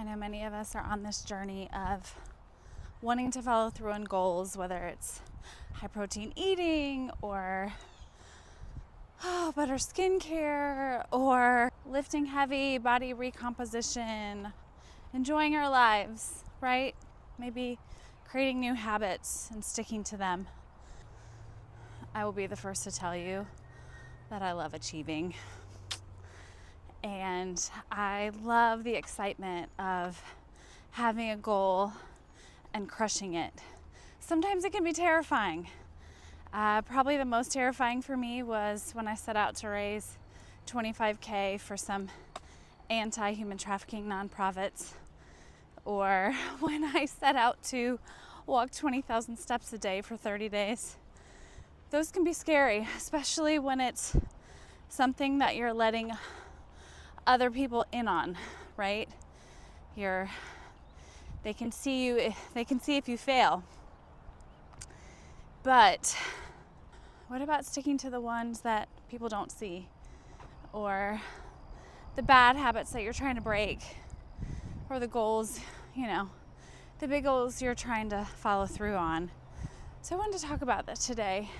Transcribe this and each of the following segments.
I know many of us are on this journey of wanting to follow through on goals, whether it's high protein eating or better skincare or lifting heavy, body recomposition, enjoying our lives, right? Maybe creating new habits and sticking to them. I will be the first to tell you that I love achieving. And I love the excitement of having a goal and crushing it. Sometimes it can be terrifying. Probably the most terrifying for me was when I set out to raise $25K for some anti-human trafficking nonprofits, or when I set out to walk 20,000 steps a day for 30 days. Those can be scary, especially when it's something that you're letting other people in on, right? They can see if you fail. But what about sticking to the ones that people don't see, or the bad habits that you're trying to break, or the goals, the big goals you're trying to follow through on? So I wanted to talk about that today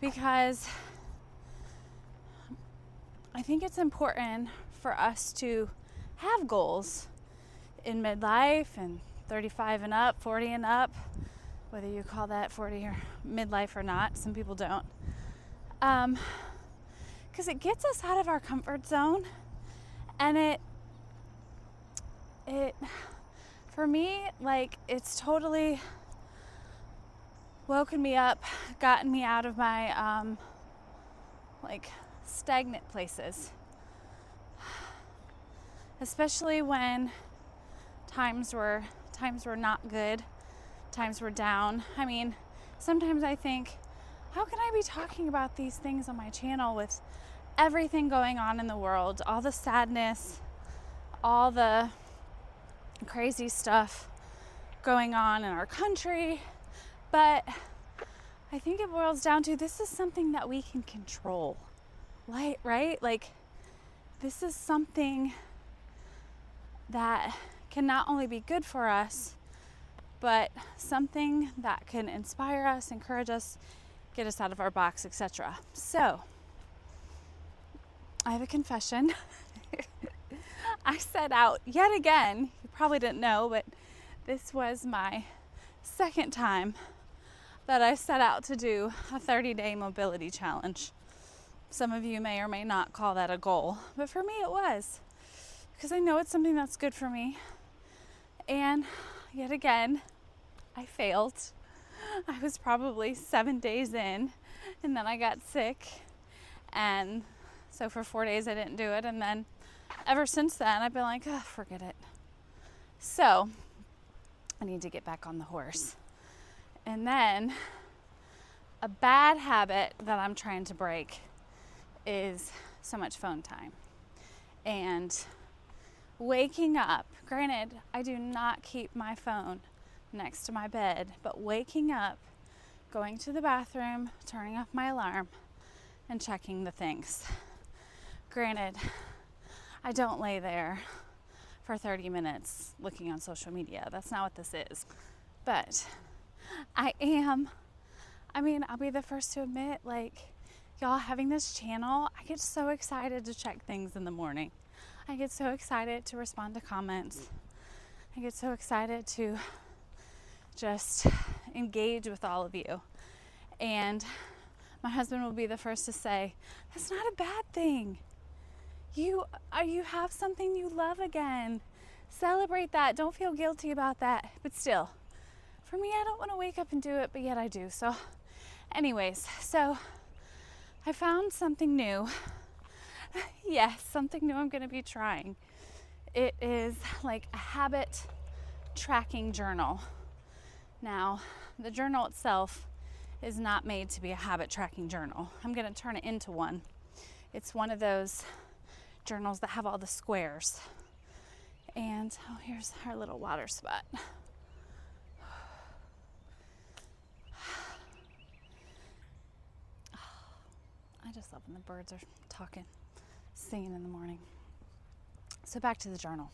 because I think it's important for us to have goals in midlife and 35 and up, 40 and up, whether you call that 40 or midlife or not. Some people don't. Because it gets us out of our comfort zone, and it for me, it's totally woken me up, gotten me out of my stagnant places, especially when times were not good, times were down. I mean, sometimes I think, how can I be talking about these things on my channel with everything going on in the world, all the sadness, all the crazy stuff going on in our country? But I think it boils down to, this is something that we can control, right? This is something that can not only be good for us, but something that can inspire us, encourage us, get us out of our box, etc. So, I have a confession. I set out yet again. You probably didn't know, but this was my second time that I set out to do a 30-day mobility challenge. Some of you may or may not call that a goal, but for me it was, because I know it's something that's good for me. And yet again, I failed. I was probably 7 days in, and then I got sick, and so for 4 days I didn't do it, and then ever since then I've been like, forget it. So I need to get back on the horse. And then a bad habit that I'm trying to break is so much phone time. And waking up, granted, I do not keep my phone next to my bed, but waking up, going to the bathroom, turning off my alarm, and checking the things. Granted, I don't lay there for 30 minutes looking on social media. That's not what this is. But I'll be the first to admit, y'all, having this channel, I get so excited to check things in the morning. I get so excited to respond to comments. I get so excited to just engage with all of you. And my husband will be the first to say, that's not a bad thing. You have something you love again. Celebrate that. Don't feel guilty about that. But still, for me, I don't want to wake up and do it, but yet I do. So anyways, I found something new. Yes, something new I'm going to be trying. It is like a habit tracking journal. Now, the journal itself is not made to be a habit tracking journal. I'm going to turn it into one. It's one of those journals that have all the squares. And here's our little water spot. I just love when the birds are talking, singing in the morning. So back to the journal.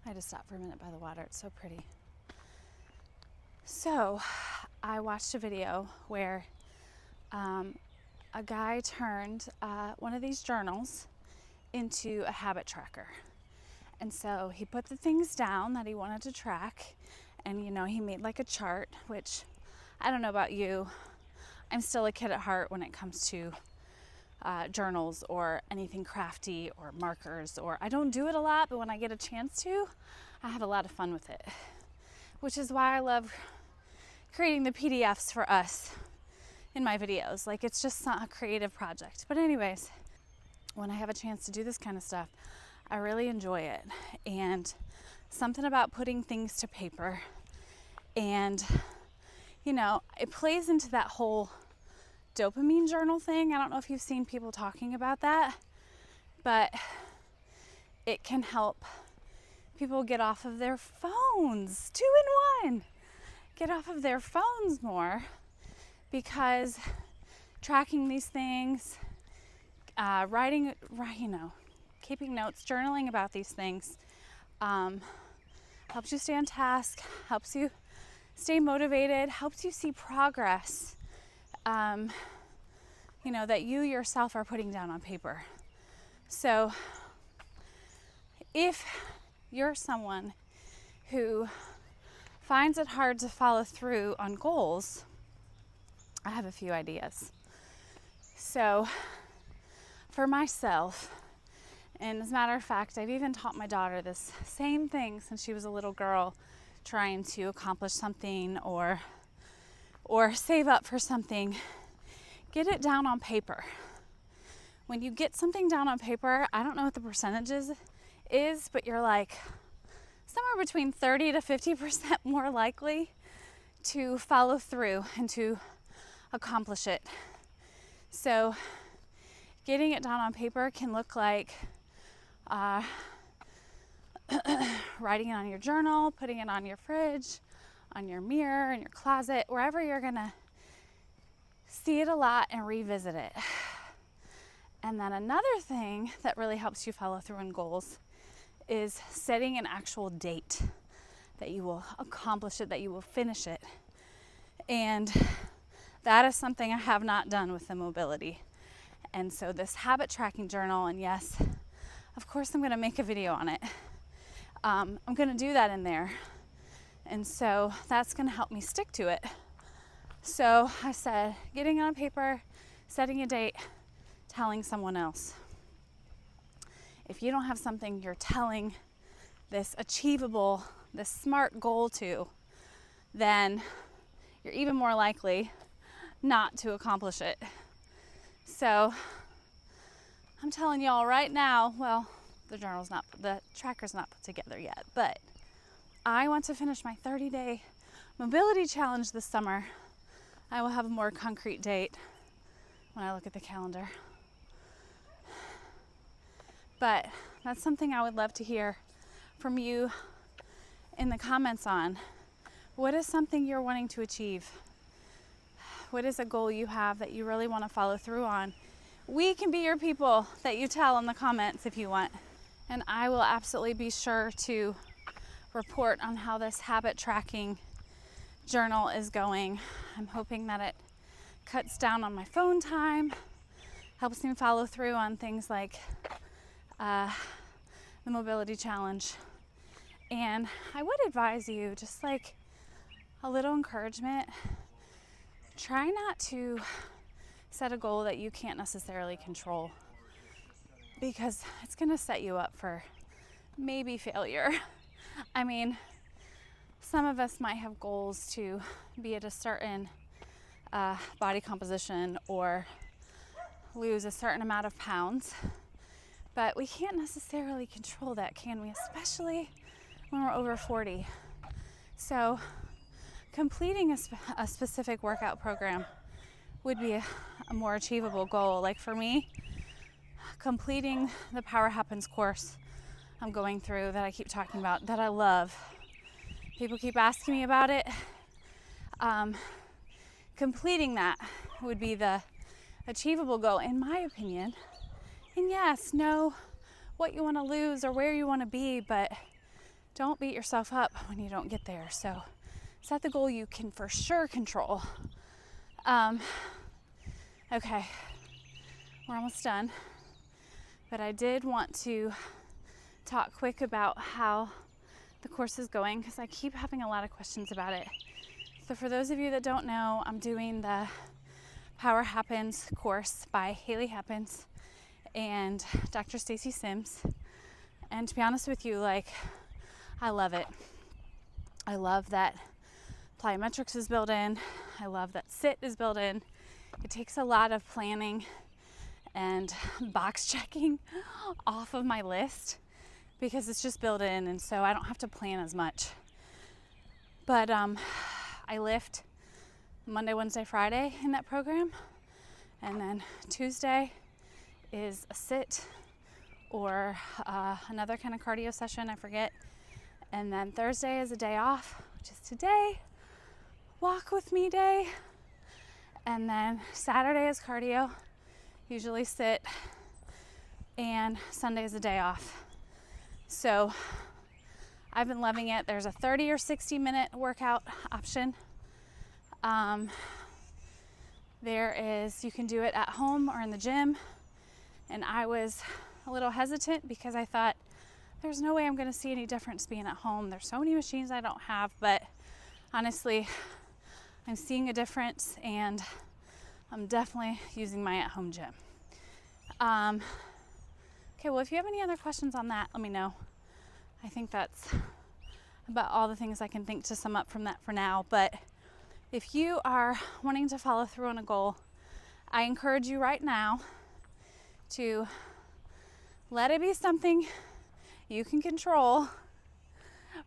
I had to stop for a minute by the water. It's so pretty. So I watched a video where a guy turned one of these journals into a habit tracker. And so he put the things down that he wanted to track, and he made like a chart, which I don't know about you. I'm still a kid at heart when it comes to journals or anything crafty or markers, or I don't do it a lot, but when I get a chance to, I have a lot of fun with it, which is why I love creating the PDFs for us in my videos. Like, it's just not a creative project. But anyways, when I have a chance to do this kind of stuff, I really enjoy it. And something about putting things to paper, and it plays into that whole dopamine journal thing. I don't know if you've seen people talking about that, but it can help people get off of their phones. 2 in 1. Get off of their phones more, because tracking these things, writing, keeping notes, journaling about these things helps you stay on task, helps you stay motivated, helps you see progress, that you yourself are putting down on paper. So if you're someone who finds it hard to follow through on goals, I have a few ideas. So for myself, and as a matter of fact, I've even taught my daughter this same thing since she was a little girl, trying to accomplish something or save up for something. Get it down on paper. When you get something down on paper, I don't know what the percentages is, but you're like somewhere between 30 to 50% more likely to follow through and to accomplish it. So getting it down on paper can look like writing it on your journal, putting it on your fridge, on your mirror, in your closet, wherever you're gonna see it a lot and revisit it. And then another thing that really helps you follow through on goals is setting an actual date that you will accomplish it, that you will finish it. And that is something I have not done with the mobility. And so this habit tracking journal, and yes, of course I'm going to make a video on it. I'm going to do that in there. And so that's going to help me stick to it. So I said, getting on paper, setting a date, telling someone else. If you don't have something you're telling this achievable, this SMART goal to, then you're even more likely not to accomplish it. So I'm telling y'all right now, well, the tracker's not put together yet, but I want to finish my 30-day mobility challenge this summer. I will have a more concrete date when I look at the calendar. But that's something I would love to hear from you in the comments on. What is something you're wanting to achieve? What is a goal you have that you really want to follow through on? We can be your people that you tell in the comments if you want. And I will absolutely be sure to report on how this habit tracking journal is going. I'm hoping that it cuts down on my phone time, helps me follow through on things like the mobility challenge. And I would advise you, just like a little encouragement, try not to set a goal that you can't necessarily control, because it's going to set you up for maybe failure. I mean, some of us might have goals to be at a certain body composition or lose a certain amount of pounds, but we can't necessarily control that, can we? Especially when we're over 40. So completing a specific workout program would be a more achievable goal. Like for me, completing the Power Happens course I'm going through, that I keep talking about, that I love. People keep asking me about it. Completing that would be the achievable goal, in my opinion. And yes, know what you want to lose or where you want to be, but don't beat yourself up when you don't get there. So set the goal you can for sure control. Okay, we're almost done, but I did want to talk quick about how the course is going because I keep having a lot of questions about it. So for those of you that don't know, I'm doing the Power Happens course by Haley Happens and Dr. Stacy Sims. And to be honest with you, like, I love it. I love that plyometrics is built in. I love that sit is built in. It takes a lot of planning and box checking off of my list because it's just built in, and so I don't have to plan as much. But I lift Monday, Wednesday, Friday in that program, and then Tuesday is a sit or another kind of cardio session, I forget. And then Thursday is a day off, which is today, walk with me day. And then Saturday is cardio, usually sit, and Sunday is a day off. So I've been loving it. There's a 30 or 60 minute workout option. You can do it at home or in the gym. And I was a little hesitant because I thought, there's no way I'm gonna see any difference being at home. There's so many machines I don't have, but honestly, I'm seeing a difference, and I'm definitely using my at-home gym. Okay, well, if you have any other questions on that, let me know. I think that's about all the things I can think to sum up from that for now. But if you are wanting to follow through on a goal, I encourage you right now to let it be something you can control.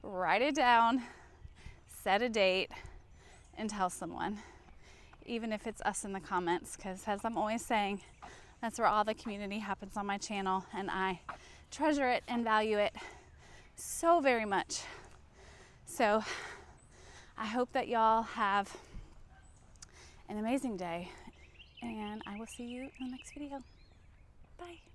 Write it down, set a date, and tell someone, even if it's us in the comments, because as I'm always saying, that's where all the community happens on my channel, and I treasure it and value it so very much. So I hope that y'all have an amazing day, and I will see you in the next video. Bye.